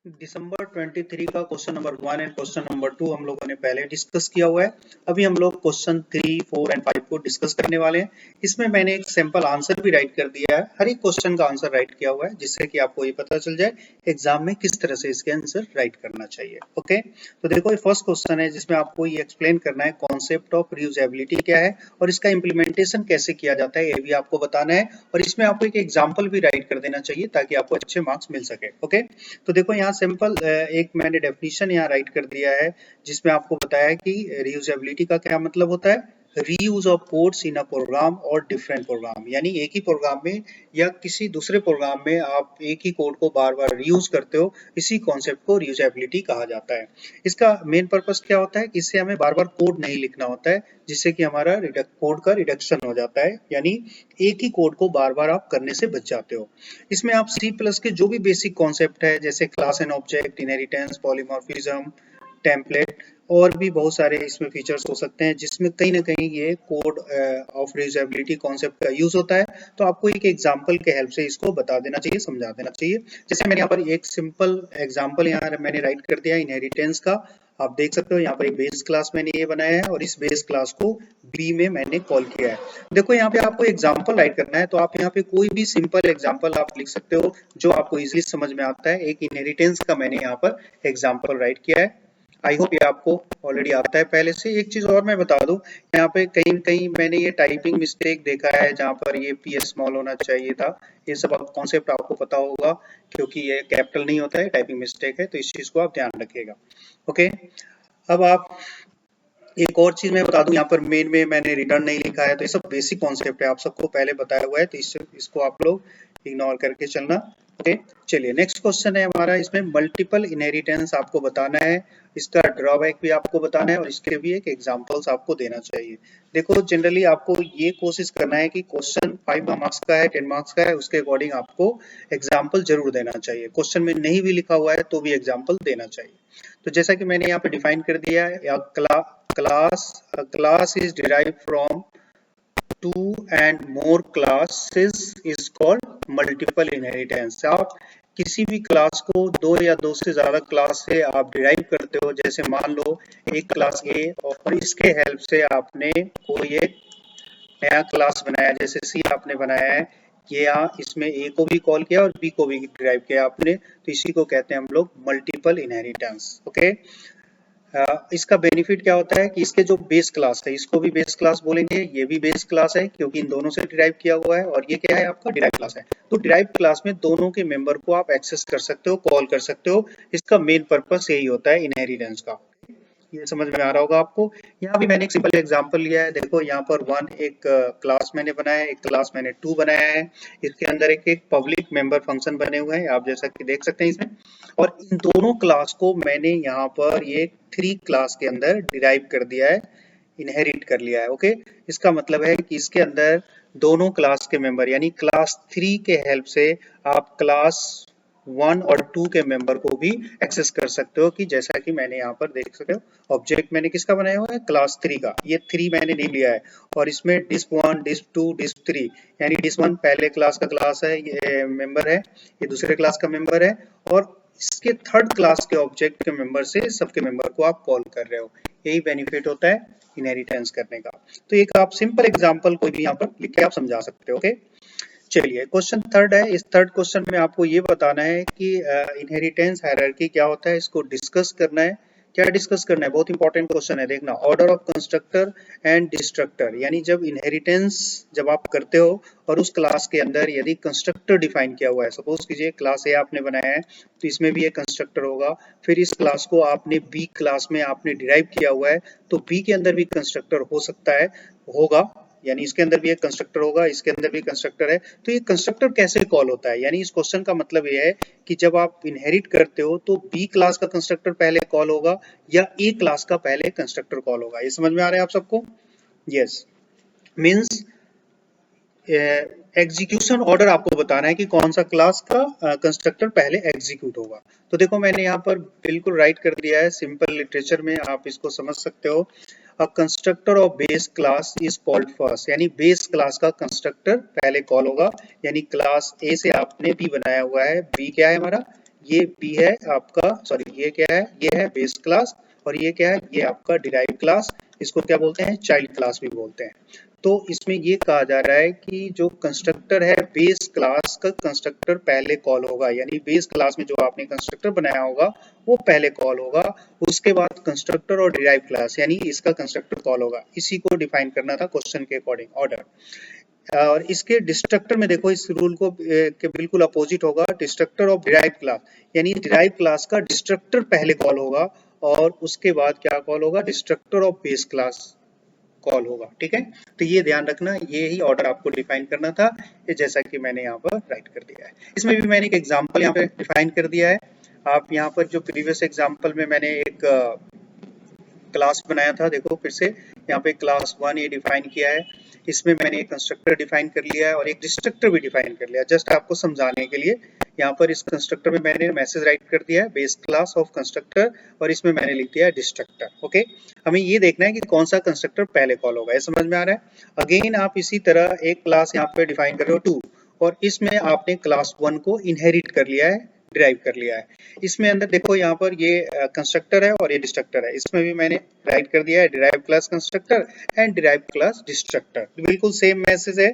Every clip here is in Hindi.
दिसंबर 23 का question number 1 and question number 2 हम लोगों ने पहले डिस्कस किया हुआ है। अभी हम लोग क्वेश्चन 3, 4 एंड 5 को डिस्कस करने वाले हैं। इसमें मैंने एक सिंपल आंसर भी राइट कर दिया है। हर एक क्वेश्चन का आंसर राइट किया हुआ है जिससे कि आपको ये पता चल जाए एग्जाम में किस तरह से इसके आंसर राइट करना चाहिए। ओके, तो देखो ये फर्स्ट क्वेश्चन है जिसमें आपको ये एक्सप्लेन करना है कॉन्सेप्ट ऑफ रीयूजेबिलिटी क्या है और इसका इम्प्लीमेंटेशन कैसे किया जाता है, ये भी आपको बताना है। और इसमें आपको एक एग्जाम्पल भी राइट कर देना चाहिए ताकि आपको अच्छे मार्क्स मिल सके। ओके, तो देखो यहाँ सिंपल एक मैंने डेफिनेशन यहाँ राइट कर दिया है जिसमें आपको बताया है कि रीयूजेबिलिटी का क्या मतलब होता है। Reuse of codes in a program और डिफरेंट प्रोग्राम, यानी एक ही प्रोग्राम में या किसी दूसरे प्रोग्राम में आप एक ही कोड को बार बार रीयूज करते हो, इसी कॉन्सेप्ट को रीयूजेबिलिटी कहा जाता है। इसका मेन पर्पस क्या होता है, इससे हमें बार बार कोड नहीं लिखना होता है जिससे कि हमारा कोड का रिडक्शन हो जाता है, यानी एक ही कोड को बार बार आप करने से बच जाते हो। इसमें आप सी प्लस के जो भी बेसिक कॉन्सेप्ट है जैसे class and object, inheritance, polymorphism, template और भी बहुत सारे इसमें फीचर्स हो सकते हैं जिसमें कहीं ना कहीं ये कोड ऑफ रीयूजेबिलिटी कॉन्सेप्ट का यूज होता है। तो आपको एक एग्जांपल के हेल्प से इसको बता देना चाहिए, समझा देना चाहिए। जैसे मैंने यहाँ पर एक सिंपल एग्जांपल यहाँ मैंने राइट कर दिया इनहेरिटेंस का। आप देख सकते हो यहाँ पर एक बेस क्लास मैंने ये बनाया है और इस बेस क्लास को बी में मैंने कॉल किया है। देखो यहाँ पे आपको एग्जांपल राइट करना है तो आप यहाँ पे कोई भी सिंपल एग्जांपल आप लिख सकते हो जो आपको इजीली समझ में आता है। एक इनहेरिटेंस का मैंने यहाँ पर एग्जांपल राइट किया है। आई होप ये आपको ऑलरेडी आता है पहले से। एक चीज और मैं बता दूं, यहाँ पे कहीं कहीं मैंने ये टाइपिंग मिस्टेक देखा है जहाँ पर ये पी स्मॉल होना चाहिए था। ये सब कॉन्सेप्ट आपको पता होगा क्योंकि ये कैपिटल नहीं होता है, टाइपिंग मिस्टेक है, तो इस चीज को आप ध्यान रखिएगा। ओके, अब आप एक और चीज मैं बता दूं, यहाँ पर मेन में मैंने रिटर्न नहीं लिखा है, तो ये सब बेसिक कॉन्सेप्ट है, आप सबको पहले बताया हुआ है, तो इसको आप लोग इग्नोर करके चलना। ओके, चलिए नेक्स्ट क्वेश्चन है हमारा। इसमें मल्टीपल इनहेरिटेंस आपको बताना है, इसका ड्रॉबैक भी आपको बताना है और इसके भी एक एग्जांपल्स आपको देना चाहिए। देखो जनरली आपको ये कोशिश करना है कि क्वेश्चन 5 मार्क्स का है, 10 मार्क्स का है, उसके अकॉर्डिंग आपको एग्जाम्पल जरूर देना चाहिए। क्वेश्चन में नहीं भी लिखा हुआ है तो भी एग्जाम्पल देना चाहिए। तो जैसा कि मैंने यहाँ पे डिफाइन कर दिया है, या class is derived from two and more classes is called multiple inheritance। आप किसी भी क्लास को दो या दो से ज्यादा क्लास से आप डिराइव करते हो, जैसे मान लो एक क्लास ए और इसके हेल्प से आपने कोई एक नया क्लास बनाया, जैसे सी आपने बनाया है, ये यहाँ इसमें ए को भी कॉल किया और बी को भी डिराइव किया आपने, तो इसी को कहते हैं हम लोग मल्टीपल इनहेरिटेंस। ओके, इसका बेनिफिट क्या होता है कि इसके जो बेस क्लास है इसको भी बेस क्लास बोलेंगे, ये भी बेस क्लास है क्योंकि इन दोनों से डिराइव किया हुआ है, और ये क्या है आपका डिराइव क्लास है। तो डिराइव क्लास में दोनों के मेंबर को आप एक्सेस कर सकते हो, कॉल कर सकते हो। इसका मेन पर्पस यही होता है इनहेरिटेंस का। ये समझ में आ रहा होगा आपको। यहाँ भी मैंने एक सिंपल एग्जांपल लिया है। देखो यहाँ पर वन एक क्लास मैंने बनाया है, एक क्लास मैंने टू बनाया है। इसके अंदर एक एक पब्लिक मेंबर फंक्शन बने हुए हैं, आप जैसा कि देख सकते हैं इसमें। और इन दोनों क्लास को मैंने यहाँ पर ये थ्री क्लास के अंदर डिराइव कर दिया है, इनहेरिट कर लिया है। ओके, इसका मतलब है कि इसके अंदर दोनों क्लास के मेंबर यानी क्लास थ्री के हेल्प से आप क्लास वन और टू के मेंबर को भी एक्सेस कर सकते हो, कि जैसा कि मैंने यहाँ पर देख सकते हो ऑब्जेक्ट मैंने किसका बनाया हुआ है, क्लास थ्री का। ये थ्री मैंने नहीं लिया है और इसमें डिस्प वन, डिस्प टू, डिस्प थ्री, यानी डिस्प वन पहले क्लास का क्लास है, ये मेंबर है, ये दूसरे क्लास का मेंबर है, और इसके थर्ड क्लास के ऑब्जेक्ट के मेंबर से सबके मेंबर को आप कॉल कर रहे हो। यही बेनिफिट होता है इनहेरिटेंस करने का। तो एक आप सिंपल एग्जांपल कोई भी यहाँ पर लिख के आप समझा सकते हो। ओके, चलिए क्वेश्चन थर्ड है। इस थर्ड क्वेश्चन में आपको ये बताना है कि इनहेरिटेंस हायरार्की क्या होता है, इसको डिस्कस करना है। क्या डिस्कस करना है, बहुत इंपॉर्टेंट क्वेश्चन है, देखना। Order of constructor and destructor, यानी जब इनहेरिटेंस जब आप करते हो और उस क्लास के अंदर यदि कंस्ट्रक्टर डिफाइन किया हुआ है, सपोज कीजिए क्लास ए आपने बनाया है तो इसमें भी एक कंस्ट्रक्टर होगा, फिर इस क्लास को आपने बी क्लास में आपने डिराइव किया हुआ है तो बी के अंदर भी कंस्ट्रक्टर हो सकता है, होगा, यानी इसके अंदर भी एक कंस्ट्रक्टर होगा, इसके अंदर भी कंस्ट्रक्टर है। तो ये कंस्ट्रक्टर कैसे कॉल होता है, यानी इस क्वेश्चन का मतलब ये है कि जब आप इनहेरिट करते हो तो बी क्लास का कंस्ट्रक्टर पहले कॉल होगा या ए क्लास का पहले कंस्ट्रक्टर कॉल होगा। ये समझ में आ रहा है आप सबको? यस, मीन्स एग्जीक्यूशन ऑर्डर आपको बताना है कि कौन सा क्लास का कंस्ट्रक्टर पहले एग्जीक्यूट होगा। तो देखो मैंने यहाँ पर बिल्कुल राइट कर दिया है, सिंपल लिटरेचर में आप इसको समझ सकते हो। अ constructor of base class is called first, यानी बेस क्लास का कंस्ट्रक्टर पहले कॉल होगा, यानी क्लास ए से आपने बी बनाया हुआ है, बी क्या है हमारा, ये बी है आपका, सॉरी ये क्या है, ये है बेस क्लास, और ये क्या है, ये आपका डिराइव क्लास, इसको क्या बोलते हैं, चाइल्ड क्लास भी बोलते हैं। तो इसमें ये कहा जा रहा है कि जो कंस्ट्रक्टर है बेस क्लास का कंस्ट्रक्टर पहले कॉल होगा, यानी बेस क्लास में जो आपने कंस्ट्रक्टर बनाया होगा वो पहले कॉल होगा, उसके बाद कंस्ट्रक्टर और डिराइव क्लास यानी इसका कंस्ट्रक्टर कॉल होगा। इसी को डिफाइन करना था क्वेश्चन के अकॉर्डिंग ऑर्डर। और इसके डिस्ट्रक्टर में देखो इस रूल को के बिल्कुल अपोजिट होगा, डिस्ट्रक्टर ऑफ डिराइव क्लास, यानी डिराइव क्लास का डिस्ट्रक्टर पहले कॉल होगा और उसके बाद क्या कॉल होगा, destructor of base class call होगा। ठीक है, तो ये ध्यान रखना, ये ही ऑर्डर आपको डिफाइन करना था, ये जैसा कि मैंने यहाँ पर राइट कर दिया है। इसमें भी मैंने एक एग्जांपल यहाँ पे डिफाइन कर दिया है। आप यहाँ पर जो प्रीवियस एग्जांपल में मैंने एक क्लास बनाया था, देखो फिर से यहाँ पे क्लास 1 ये डिफाइन किया है, इसमें मैंने एक कंस्ट्रक्टर डिफाइन कर लिया है और एक डिस्ट्रक्टर भी डिफाइन कर लिया, जस्ट आपको समझाने के लिए। यहाँ पर इस कंस्ट्रक्टर में मैंने मैसेज राइट कर दिया है बेस क्लास ऑफ कंस्ट्रक्टर, और इसमें मैंने लिख दिया है डिस्ट्रक्टर। ओके, हमें ये देखना है कि कौन सा कंस्ट्रक्टर पहले कॉल होगा, ये समझ में आ रहा है। अगेन आप इसी तरह एक क्लास यहाँ पे डिफाइन कर रहे हो 2, और इसमें आपने क्लास 1 को इनहेरिट कर लिया है, डिराइव कर लिया है। इसमें अंदर देखो यहाँ पर ये कंस्ट्रक्टर है और ये डिस्ट्रक्टर है, इसमें भी मैंने राइट कर दिया है derive class constructor and derive class destructor, बिल्कुल सेम मैसेज है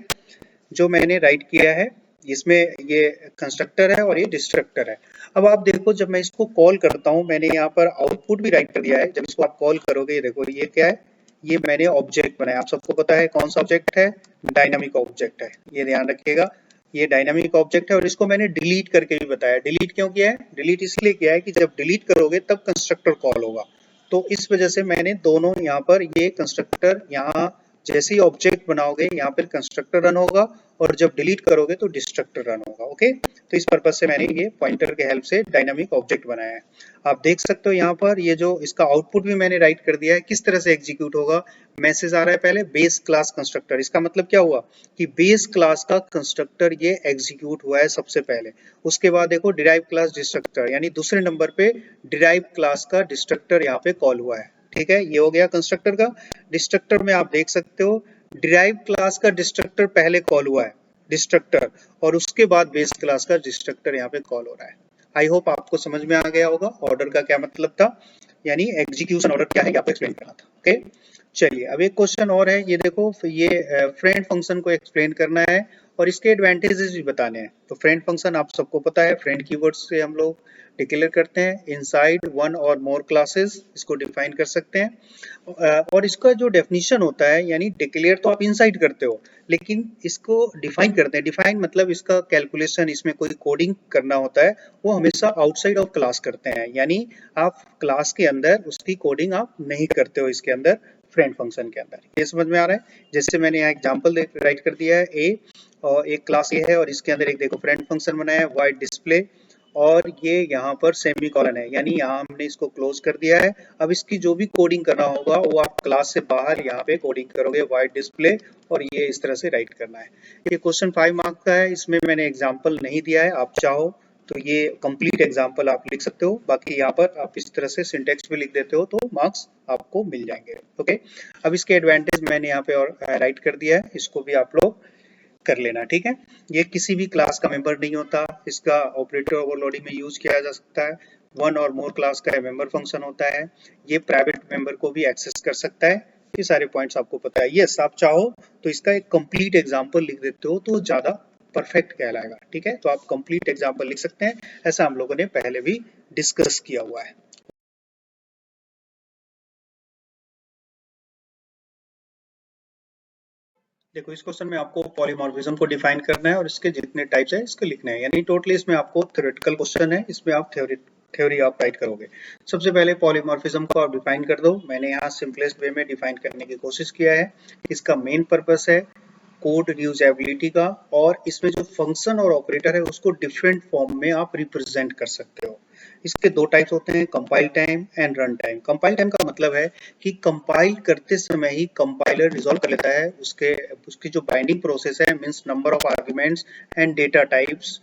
जो मैंने राइट किया है। इसमें ये कंस्ट्रक्टर है और ये डिस्ट्रक्टर है। अब आप देखो जब मैं इसको कॉल करता हूँ, मैंने यहाँ पर आउटपुट भी राइट कर दिया है, जब इसको आप कॉल करोगे ये देखो ये क्या है, ये मैंने ऑब्जेक्ट बनाया, आप सबको पता है कौन सा ऑब्जेक्ट है, डायनामिक ऑब्जेक्ट है, ये ध्यान रखिएगा, ये डायनामिक ऑब्जेक्ट है। और इसको मैंने डिलीट करके भी बताया, डिलीट क्यों किया है, डिलीट इसलिए किया है कि जब डिलीट करोगे तब कंस्ट्रक्टर कॉल होगा, तो इस वजह से मैंने दोनों यहाँ पर ये कंस्ट्रक्टर, यहाँ जैसे ही ऑब्जेक्ट बनाओगे यहाँ पर कंस्ट्रक्टर रन होगा और जब डिलीट करोगे तो डिस्ट्रक्टर रन होगा। ओके, तो इस पर्पज से मैंने ये पॉइंटर के हेल्प से डायनामिक ऑब्जेक्ट बनाया है। आप देख सकते हो यहाँ पर ये जो इसका आउटपुट भी मैंने राइट कर दिया है, किस तरह से एग्जीक्यूट होगा। मैसेज आ रहा है पहले बेस क्लास कंस्ट्रक्टर, इसका मतलब क्या हुआ कि बेस क्लास का कंस्ट्रक्टर ये एग्जीक्यूट हुआ है सबसे पहले, उसके बाद देखो डिराइव क्लास डिस्ट्रक्टर, यानी दूसरे नंबर पे डिराइव क्लास का डिस्ट्रक्टर यहाँ पे कॉल हुआ है। ठीक है, ये हो गया कंस्ट्रक्टर का। डिस्ट्रक्टर में आप देख सकते हो डिराइव क्लास का डिस्ट्रक्टर पहले कॉल हुआ है, डिस्ट्रक्टर, और उसके बाद बेस क्लास का डिस्ट्रक्टर यहाँ पे कॉल हो रहा है। आई होप आपको समझ में आ गया होगा ऑर्डर का क्या मतलब था, यानी एग्जीक्यूशन ऑर्डर क्या है आपको एक्सप्लेन करना था। ओके, चलिए अब एक क्वेश्चन और है, ये देखो ये फ्रेंड फंक्शन को एक्सप्लेन करना है और इसके एडवांटेजेस भी बताने हैं। तो फ्रेंड फंक्शन आप सबको पता है, फ्रेंड कीवर्ड से हम लोग डिक्लेयर करते हैं इनसाइड वन और मोर क्लासेस, इसको डिफाइन कर सकते हैं। और इसका जो डेफिनेशन होता है, यानी डिक्लेयर तो आप इनसाइड करते हो लेकिन इसको डिफाइन करते हैं, डिफाइन मतलब इसका कैलकुलेशन, इसमें कोई कोडिंग करना होता है वो हमेशा आउटसाइड ऑफ क्लास करते हैं, यानी आप क्लास के अंदर उसकी कोडिंग आप नहीं करते हो इसके अंदर, फ्रेंड फंक्शन के अंदर। ये समझ में आ रहा है। जैसे मैंने यहाँ एग्जांपल राइट कर दिया है ए, और एक क्लास ए है और इसके अंदर एक देखो फ्रेंड फंक्शन बनाया है वाइड डिस्प्ले, और ये यहाँ पर सेमीकोलन है, यानी यहाँ हमने इसको क्लोज कर दिया है। अब इसकी जो भी कोडिंग करना होगा वो आप क्लास से बाहर यहाँ पे कोडिंग करोगे वाइड डिस्प्ले, और ये इस तरह से राइट करना है। ये क्वेश्चन 5 मार्क्स का है, इसमें मैंने एग्जाम्पल नहीं दिया है, आप चाहो तो ये कंप्लीट एग्जाम्पल आप लिख सकते हो, बाकी यहाँ पर आप इस तरह से सिंटेक्स भी लिख देते हो तो मार्क्स आपको मिल जाएंगे। ओके, अब इसके एडवांटेज मैंने यहाँ पे और राइट कर दिया है, इसको भी आप लोग कर लेना। ठीक है, ये किसी भी क्लास का मेंबर नहीं होता, इसका ऑपरेटर ओवरलोडिंग में यूज किया जा सकता है। वन और मोर क्लास का मेंबर फंक्शन होता है, ये प्राइवेट मेंबर को भी एक्सेस कर सकता है। ये सारे पॉइंट्स आपको पता है। यस, आप चाहो तो इसका एक कंप्लीट एग्जांपल लिख देते हो तो ज्यादा परफेक्ट कहलाएगा। ठीक है, तो आप कंप्लीट एग्जांपल लिख सकते हैं, ऐसा हम लोगों ने पहले भी डिस्कस किया हुआ है। देखो इस क्वेश्चन में आपको पॉलीमॉर्फिज्म को डिफाइन करना है और इसके जितने टाइप्स है इसको लिखना है, यानी टोटली इसमें आपको थ्योरेटिकल क्वेश्चन है, इसमें आप थ्योरी आप राइट करोगे। सबसे पहले पॉलीमॉर्फिज्म को आप डिफाइन कर दो, मैंने यहाँ सिंपलेस्ट वे में डिफाइन करने की कोशिश किया है। इसका मेन पर्पस है कोड रीयूजेबिलिटी का, और इसमें जो फंक्शन और ऑपरेटर है उसको डिफरेंट फॉर्म में आप रिप्रेजेंट कर सकते हो। इसके दो टाइप्स होते हैं, compile time and run time. Compile time का मतलब है कि कंपाइल करते समय ही कंपाइलर रिजॉल्व कर लेता है उसकी जो बाइंडिंग प्रोसेस है, means number of arguments and data types,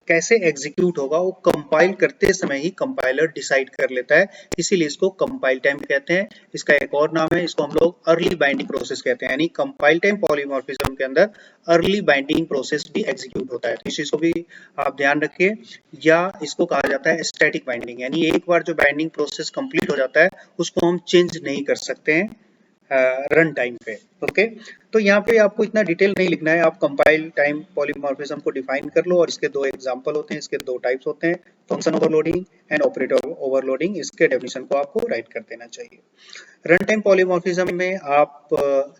कैसे एग्जीक्यूट होगा वो कंपाइल करते समय ही कंपाइलर डिसाइड कर लेता है, इसीलिए इसको कंपाइल टाइम कहते हैं। इसका एक और नाम है, इसको हम लोग अर्ली बाइंडिंग प्रोसेस कहते हैं, यानी कंपाइल टाइम पॉलीमॉर्फिज्म के अंदर अर्ली बाइंडिंग प्रोसेस भी एग्जीक्यूट होता है, तो इस चीज को भी आप ध्यान रखिए। या इसको कहा जाता है स्टैटिक बाइंडिंग, यानी एक बार जो बाइंडिंग प्रोसेस कंप्लीट हो जाता है उसको हम चेंज नहीं कर सकते हैं रन टाइम पे। ओके, तो यहाँ पे आपको इतना डिटेल नहीं लिखना है, आप कंपाइल टाइम पॉलीमॉर्फिज्म को डिफाइन कर लो और इसके दो एग्जांपल होते हैं, इसके दो टाइप्स होते हैं, function overloading and operator overloading. इसके डेफिनेशन को आपको राइट कर देना चाहिए। रन टाइम पॉलीमॉर्फिज्म में आप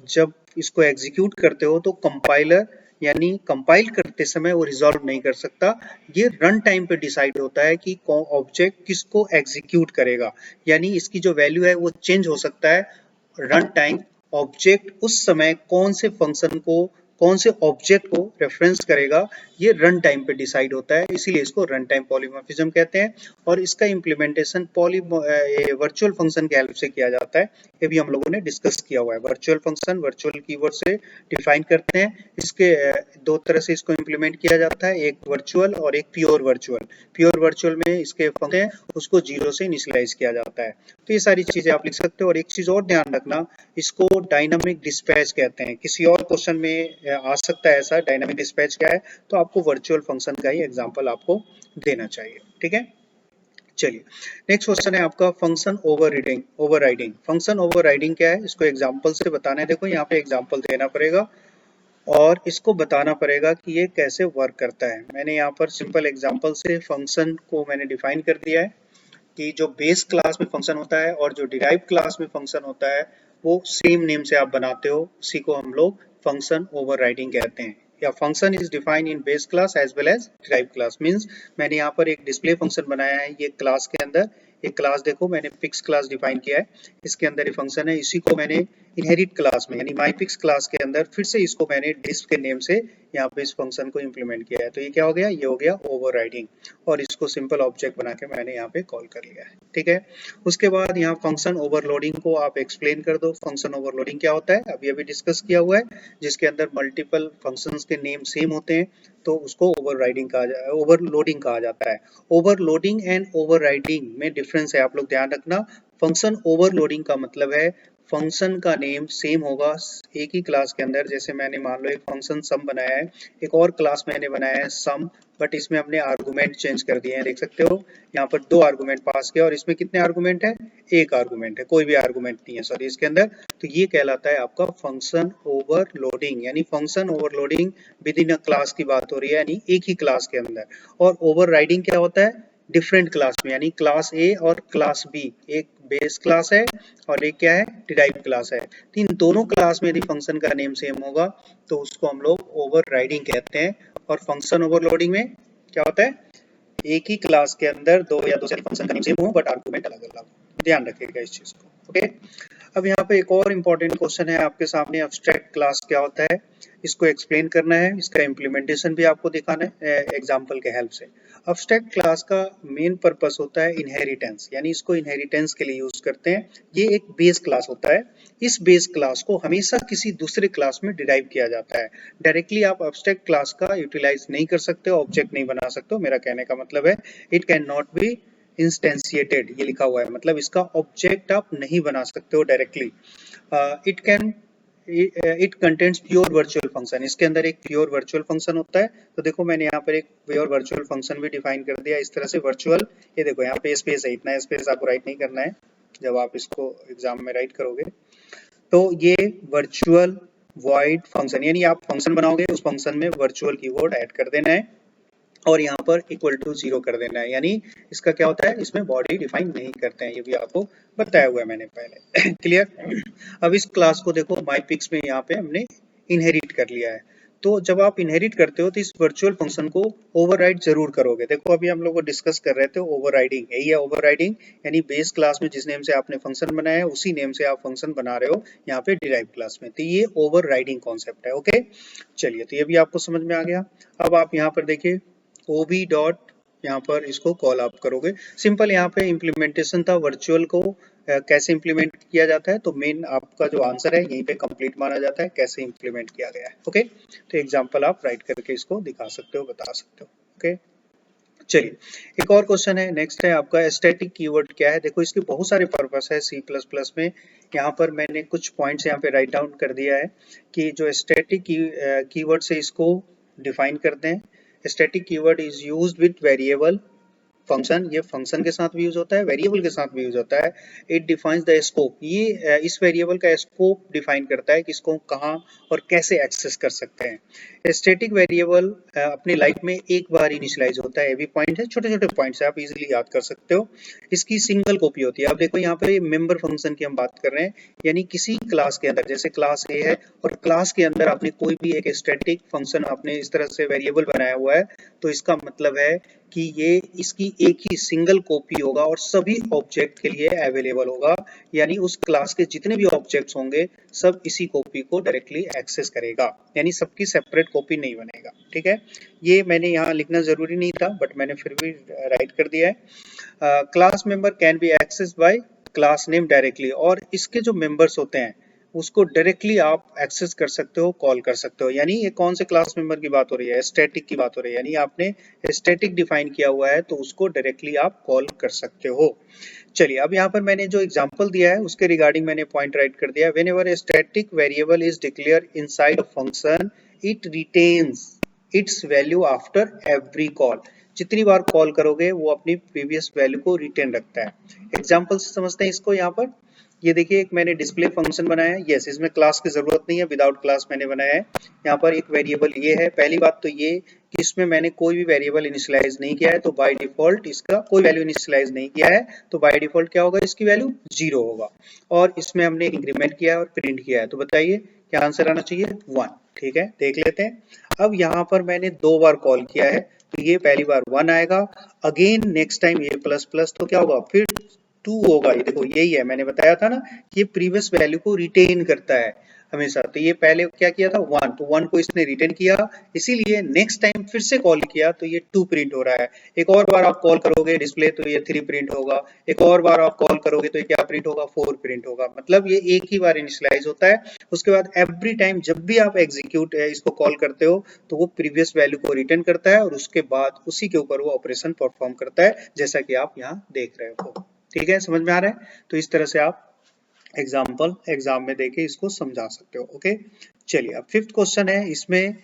जब इसको एग्जीक्यूट करते हो तो कंपाइलर यानी कंपाइल करते समय वो रिजॉल्व नहीं कर सकता, ये रन टाइम पे डिसाइड होता है कि ऑब्जेक्ट किसको एग्जीक्यूट करेगा, यानी इसकी जो वैल्यू है वो चेंज हो सकता है रन टाइम। ऑब्जेक्ट उस समय कौन से फंक्शन को, कौन से ऑब्जेक्ट को रेफरेंस करेगा, ये रन टाइम पे डिसाइड होता है, इसीलिए इसको रन टाइम पॉलीमॉर्फिज्म कहते हैं। और इसका इम्प्लीमेंटेशन वर्चुअल फंक्शन के हेल्प से किया जाता है, ये भी हम लोगों ने डिस्कस किया हुआ है। वर्चुअल फंक्शन वर्चुअल कीवर्ड से डिफाइन करते हैं, इसके दो तरह से इसको इम्प्लीमेंट किया जाता है, एक वर्चुअल और एक प्योर वर्चुअल। प्योर वर्चुअल में इसके फंक्शन उसको जीरो से इनिशियलाइज किया जाता है। तो ये सारी चीजें आप लिख सकते हो। और एक चीज और ध्यान रखना, इसको डायनामिक डिस्पैच कहते हैं, किसी और क्वेश्चन में आ सकता है ऐसा, डायनामिक डिस्पैच क्या है, तो आपको वर्चुअल फंक्शन का ही एग्जांपल आपको देना चाहिए। ठीक है, चलिए नेक्स्ट क्वेश्चन है आपका फंक्शन ओवरराइडिंग। फंक्शन ओवरराइडिंग क्या है, इसको एग्जांपल से बताना है। देखो यहाँ पे एग्जांपल देना पड़ेगा और इसको बताना पड़ेगा कि ये कैसे वर्क करता है। मैंने यहाँ पर सिंपल एग्जांपल से फंक्शन को मैंने डिफाइन कर दिया है कि जो बेस क्लास में फंक्शन होता है और जो डिराइव क्लास में फंक्शन होता है वो सेम नेम से आप बनाते हो, उसी को हम लोग फंक्शन ओवरराइडिंग कहते हैं। या function is defined in base class as well as derive class. Means मैंने यहाँ पर एक डिस्प्ले फंक्शन बनाया है, ये क्लास के अंदर एक क्लास देखो मैंने पिक्स क्लास डिफाइन किया है, इसके अंदर ये फंक्शन है, इसी को मैंने इनहेरिट क्लास में यानी माई पिक्स क्लास के अंदर फिर से इसको मैंने डिस्प के नेम से यहाँ पे इस फंक्शन को इंप्लीमेंट किया है। तो ये क्या हो गया, ये हो गया ओवरराइडिंग, और इसको सिंपल ऑब्जेक्ट बना के मैंने यहाँ पे कॉल कर लिया है। ठीक है, उसके बाद यहाँ फंक्शन ओवरलोडिंग को आप एक्सप्लेन कर दो। फंक्शन ओवरलोडिंग क्या होता है, अभी अभी डिस्कस किया हुआ है, जिसके अंदर मल्टीपल फंक्शंस के नेम सेम होते हैं तो उसको ओवरलोडिंग कहा जाता है। ओवरलोडिंग एंड ओवरराइडिंग में डिफरेंस है, आप लोग ध्यान रखना। फंक्शन ओवरलोडिंग का मतलब है फंक्शन का नेम सेम होगा एक ही क्लास के अंदर, जैसे मैंने मान लो एक फंक्शन सम बनाया है, एक और क्लास मैंने बनाया है सम, बट इसमें हमने आर्गुमेंट चेंज कर दिए हैं, देख सकते हो यहाँ पर दो आर्गुमेंट पास किया और इसमें कितने आर्गुमेंट है, एक आर्गुमेंट है, कोई भी आर्गुमेंट नहीं है सॉरी इसके अंदर। तो ये कहलाता है आपका फंक्शन ओवरलोडिंग, यानी function overloading with in a class की बात हो रही है, यानी एक ही क्लास के अंदर। और ओवरराइडिंग क्या होता है, डिफरेंट क्लास में, यानी क्लास ए और क्लास बी, एक बेस क्लास है और एक क्या है, डिराइव क्लास है, तो इन दोनों क्लास में यदि फंक्शन का नेम सेम होगा तो उसको हम लोग ओवरराइडिंग कहते हैं। और फंक्शन ओवरलोडिंग में क्या होता है, एक ही क्लास के अंदर दो या दो से फंक्शन का नेम सेम हो बट आर्गुमेंट अलग अलग, ध्यान रखिएगा इस चीज को। ओके, अब यहाँ पे एक और इम्पोर्टेंट क्वेश्चन है आपके सामने, एब्स्ट्रैक्ट क्लास क्या होता है, इसको एक्सप्लेन करना है, इसका इम्प्लीमेंटेशन भी आपको दिखाना है एग्जाम्पल के हेल्प से। एब्स्ट्रैक्ट क्लास का मेन पर्पस होता है इनहेरिटेंस, यानी इसको इनहेरिटेंस के लिए यूज करते हैं। ये एक बेस क्लास होता है, इस बेस क्लास को हमेशा किसी दूसरे क्लास में डिराइव किया जाता है। डायरेक्टली आप एब्स्ट्रैक्ट क्लास का यूटिलाइज नहीं कर सकते हो, ऑब्जेक्ट नहीं बना सकते हो, मेरा कहने का मतलब है इट कैन नॉट बी इंस्टेंशिएटेड, ये लिखा हुआ है, मतलब इसका ऑब्जेक्ट आप नहीं बना सकते हो directly. It contains pure virtual function, इसके अंदर एक प्योर वर्चुअल फंक्शन होता है। तो देखो मैंने यहाँ पर एक प्योर वर्चुअल फंक्शन भी डिफाइन कर दिया इस तरह से वर्चुअल, ये देखो यहाँ पे स्पेस है, इतना स्पेस आपको राइट नहीं करना है जब आप इसको एग्जाम में राइट करोगे। तो ये वर्चुअल वॉइड फंक्शन, यानी आप फंक्शन बनाओगे उस फंक्शन में वर्चुअल कीवर्ड ऐड कर देना है और यहाँ पर इक्वल टू 0 कर देना है, यानी इसका क्या होता है, इसमें बॉडी डिफाइन नहीं करते हैं, ये भी आपको बताया हुआ है मैंने पहले। क्लियर, अब इस क्लास को देखो माई पिक्स में यहाँ पे हमने इनहेरिट कर लिया है। तो जब आप इनहेरिट करते हो तो इस वर्चुअल फंक्शन को ओवरराइड जरूर करोगे। देखो अभी हम लोग डिस्कस कर रहे थे ओवरराइडिंग, यही है ओवरराइडिंग, यानी बेस क्लास में जिस नेम से आपने फंक्शन बनाया है उसी नेम से आप फंक्शन बना रहे हो यहाँ पे डिराइव क्लास में, तो ये ओवरराइडिंग कॉन्सेप्ट है। ओके, चलिए तो ये भी आपको समझ में आ गया। अब आप यहाँ पर देखिए ob डॉट, यहाँ पर इसको कॉल आप करोगे, सिंपल यहाँ पे इम्प्लीमेंटेशन था वर्चुअल को कैसे इम्प्लीमेंट किया जाता है, तो मेन आपका जो आंसर है यहीं पे कंप्लीट माना जाता है कैसे इम्प्लीमेंट किया गया है। ओके, तो एग्जांपल आप राइट करके इसको दिखा सकते हो, बता सकते हो। ओके, चलिए एक और क्वेश्चन है, नेक्स्ट है आपका स्टैटिक कीवर्ड क्या है। देखो इसके बहुत सारे पर्पस है सी प्लस प्लस में। यहाँ पर मैंने कुछ पॉइंट्स यहाँ पे राइट डाउन कर दिया है कि जो स्टैटिक कीवर्ड से इसको डिफाइन करते हैं। Static keyword is used with variable function, ये फंक्शन के साथ भी यूज होता है, वेरिएबल के साथ भी यूज होता है। इट डिफाइंस द स्कोप, ये इस वेरिएबल का स्कोप डिफाइन करता है कि इसको कहाँ और कैसे एक्सेस कर सकते हैं। स्टैटिक वेरिएबल अपनी लाइफ में एक बार इनिशियलाइज होता है, ये भी पॉइंट है, छोटे छोटे पॉइंट्स है, आप इजीली याद कर सकते हो। इसकी सिंगल कॉपी होती है। अब देखो यहाँ पे मेंबर फंक्शन की हम बात कर रहे हैं, यानी किसी क्लास के अंदर, जैसे क्लास ए है और क्लास के अंदर आपने कोई भी एक स्टैटिक फंक्शन आपने इस तरह से वेरिएबल बनाया हुआ है, तो इसका मतलब है कि ये इसकी एक ही सिंगल कॉपी होगा और सभी ऑब्जेक्ट के लिए अवेलेबल होगा, यानी उस क्लास के जितने भी ऑब्जेक्ट्स होंगे सब इसी कॉपी को डायरेक्टली एक्सेस करेगा, यानी सबकी सेपरेट कॉपी नहीं बनेगा। ठीक है, ये मैंने यहाँ लिखना जरूरी नहीं था बट मैंने फिर भी राइट कर दिया है। Class member can be access by class name directly, और इसके जो मेंबर्स होते हैं उसको डायरेक्टली आप एक्सेस कर सकते हो, कॉल कर सकते हो। यानी ये कौन से क्लास मेंबर की बात हो रही है, स्टैटिक की बात हो रही है, यानी आपने स्टैटिक डिफाइन किया हुआ है तो उसको डायरेक्टली आप कॉल कर सकते हो। चलिए अब यहाँ पर मैंने जो एग्जांपल दिया है उसके रिगार्डिंग मैंने पॉइंट राइट कर दिया। Whenever a static variable is declare inside a function it retains it's value after every call, जितनी बार कॉल करोगे वो अपनी प्रीवियस वैल्यू को रिटेन रखता है। एग्जांपल से समझते हैं इसको। यहाँ पर ये देखिए एक मैंने डिस्प्ले फंक्शन बनाया है, यस इसमें क्लास की जरूरत नहीं है, विदाउट क्लास मैंने बनाया है। यहाँ पर एक वेरिएबल ये है। पहली बात तो ये कि इसमें मैंने कोई भी वेरिएबल इनिशियलाइज नहीं किया है, तो बाय डिफॉल्ट इसका कोई वैल्यू इनिशियलाइज नहीं किया है, तो बाय डिफॉल्ट क्या होगा, इसकी वैल्यू 0 होगा। और इसमें हमने इंक्रीमेंट किया है और प्रिंट किया है, तो बताइए क्या आंसर आना चाहिए, 1। ठीक है, देख लेते हैं। अब यहाँ पर मैंने 2 बार कॉल किया है, तो ये पहली बार 1 आएगा, अगेन नेक्स्ट टाइम ये प्लस प्लस, तो क्या होगा फिर 2 होगा। ये देखो यही है, मैंने बताया था ना कि ये प्रीवियस वैल्यू को रिटेन करता है हमेशा। तो ये पहले क्या किया था 1, तो 1 को इसने रिटेन किया, इसीलिए नेक्स्ट टाइम फिर से कॉल किया तो ये 2 प्रिंट हो रहा है। एक और बार आप कॉल करोगे डिस्प्ले तो ये 3 प्रिंट होगा, एक और बार आप कॉल करोगे तो ये क्या प्रिंट होगा, 4 प्रिंट होगा। मतलब ये एक ही बार इनिशियलाइज होता है, उसके बाद एवरी टाइम जब भी आप एग्जीक्यूट इसको कॉल करते हो तो वो प्रीवियस वैल्यू को रिटर्न करता है और उसके बाद उसी के ऊपर वो ऑपरेशन परफॉर्म करता है, जैसा कि आप यहाँ देख रहे हो। ठीक है, समझ में आ रहा है। तो इस तरह से आप एग्जाम्पल एग्जाम में देके इसको समझा सकते हो। ओके, चलिए अब 5th क्वेश्चन है, इसमें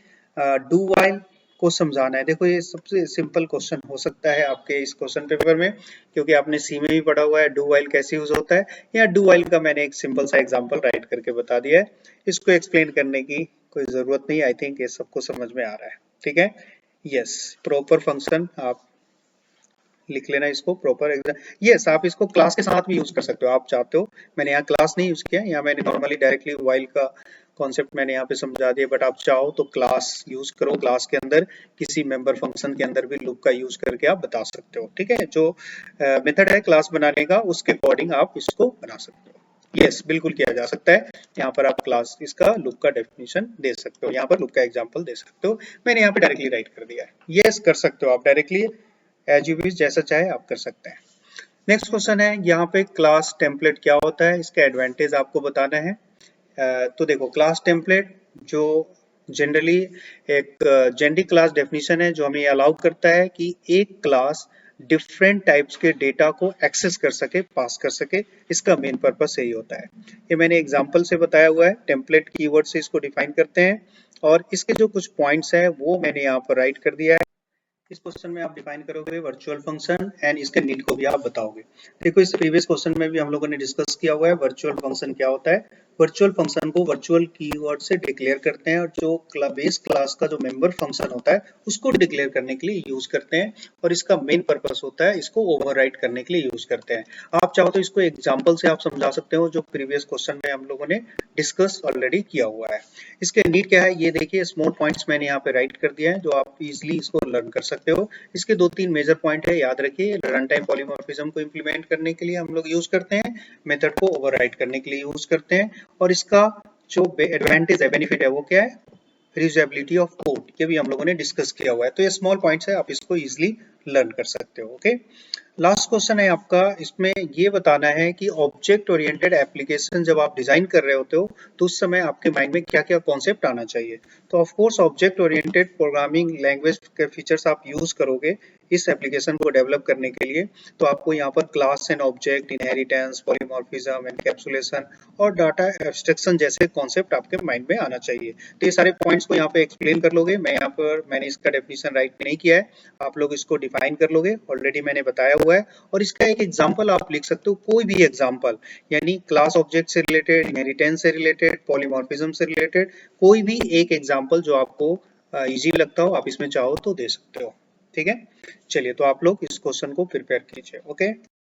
डू व्हाइल को समझाना है। देखो ये सबसे सिंपल क्वेश्चन हो सकता है आपके इस क्वेश्चन पेपर में, क्योंकि आपने सी में भी पढ़ा हुआ है डू व्हाइल कैसे यूज होता है। या डू व्हाइल का मैंने एक सिंपल सा एग्जांपल राइट करके बता दिया है, इसको एक्सप्लेन करने की कोई जरूरत नहीं। आई थिंक ये सबको समझ में आ रहा है। ठीक है, यस प्रॉपर फंक्शन आप लिख लेना इसको प्रॉपर एग्जाम। यस आप इसको क्लास के साथ भी यूज कर सकते हो, आप चाहते हो। मैंने यहाँ क्लास नहीं यूज किया, यहाँ मैंने नॉर्मली डायरेक्टली व्हाइल का कॉन्सेप्ट मैंने यहाँ पे समझा दिया, बट आप चाहो तो क्लास यूज करो, क्लास के अंदर किसी मेंबर फंक्शन के अंदर भी लूप का यूज करके आप बता सकते हो। ठीक है, जो मेथड है क्लास बनाने का उसके अकॉर्डिंग आप इसको बना सकते हो। यस बिल्कुल किया जा सकता है। यहाँ पर आप क्लास इसका लूप का डेफिनेशन दे सकते हो, यहाँ पर लूप का एग्जांपल दे सकते हो। मैंने यहाँ पे डायरेक्टली राइट कर दिया है। यस कर सकते हो आप डायरेक्टली, एज यू विश, जैसा चाहे आप कर सकते हैं। नेक्स्ट क्वेश्चन है, यहाँ पे क्लास टेम्पलेट क्या होता है, इसका एडवांटेज आपको बताना है। तो देखो क्लास टेम्पलेट जो जनरली एक जेनेरिक क्लास डेफिनेशन है जो हमें अलाउ करता है कि एक क्लास डिफरेंट टाइप्स के डेटा को एक्सेस कर सके, पास कर सके। इसका मेन पर्पस यही होता है। ये मैंने एग्जांपल से बताया हुआ है, टेम्पलेट कीवर्ड से इसको डिफाइन करते हैं और इसके जो कुछ पॉइंट्स है वो मैंने यहाँ पर राइट कर दिया है। इस क्वेश्चन में आप डिफाइन करोगे वर्चुअल फंक्शन एंड इसके नीड को भी आप बताओगे। देखो इस प्रीवियस क्वेश्चन में भी हम लोगों ने डिस्कस किया हुआ है वर्चुअल फंक्शन क्या होता है। वर्चुअल फंक्शन को वर्चुअल कीवर्ड से डिक्लेयर करते हैं और जो बेस क्लास का जो मेंबर फंक्शन होता है उसको डिक्लेयर करने के लिए यूज करते हैं, और इसका मेन पर्पस होता है इसको ओवरराइड करने के लिए यूज करते हैं। आप चाहो तो इसको एग्जांपल से आप समझा सकते हो, जो प्रीवियस क्वेश्चन में हम लोगों ने डिस्कस ऑलरेडी किया हुआ है। इसके नीड क्या है ये देखिए, स्मॉल पॉइंट्स मैंने यहाँ पे राइट कर दिया है जो आप इजिली इसको लर्न कर सकते हो। इसके 2-3 मेजर पॉइंट है, याद रखिए। रन टाइम पॉलीमॉर्फिज्म को इंप्लीमेंट करने के लिए हम लोग यूज करते हैं, मेथड को ओवरराइड करने के लिए यूज करते हैं, और इसका जो एडवांटेज है, बेनिफिट है, वो क्या है, रीयूजेबिलिटी ऑफ कोड। ये भी हम लोगों ने डिस्कस किया हुआ है। तो ये स्मॉल पॉइंट्स है, आप इसको इजिली लर्न कर सकते हो। ओके, लास्ट क्वेश्चन है आपका, इसमें ये बताना है कि ऑब्जेक्ट ओरिएंटेड एप्लीकेशन जब आप डिजाइन कर रहे होते हो तो उस समय आपके माइंड में क्या क्या कॉन्सेप्ट आना चाहिए। तो of course object oriented programming language के फीचर्स आप यूज करोगे इस एप्लीकेशन को डेवलप करने के लिए। तो आपको यहाँ पर class and object, inheritance, polymorphism, encapsulation और डाटा एब्स्ट्रैक्शन जैसे कॉन्सेप्ट आपके माइंड में आना चाहिए। तो ये सारे पॉइंट्स को यहाँ पे एक्सप्लेन कर लोगे। मैंने इसका डेफिनेशन राइट नहीं किया है, आप लोग इसको डिफाइन कर लोगे, ऑलरेडी मैंने बताया हुआ है। और इसका एक एग्जांपल आप लिख सकते हो, कोई भी एग्जांपल, यानी क्लास ऑब्जेक्ट से रिलेटेड, इनहेरिटेंस से रिलेटेड, पॉलीमॉर्फिज्म से रिलेटेड कोई भी एक एग्जांपल जो आपको इजी लगता हो, आप इसमें चाहो तो दे सकते हो। ठीक है, चलिए तो आप लोग इस क्वेश्चन को प्रिपेयर कीजिए। ओके।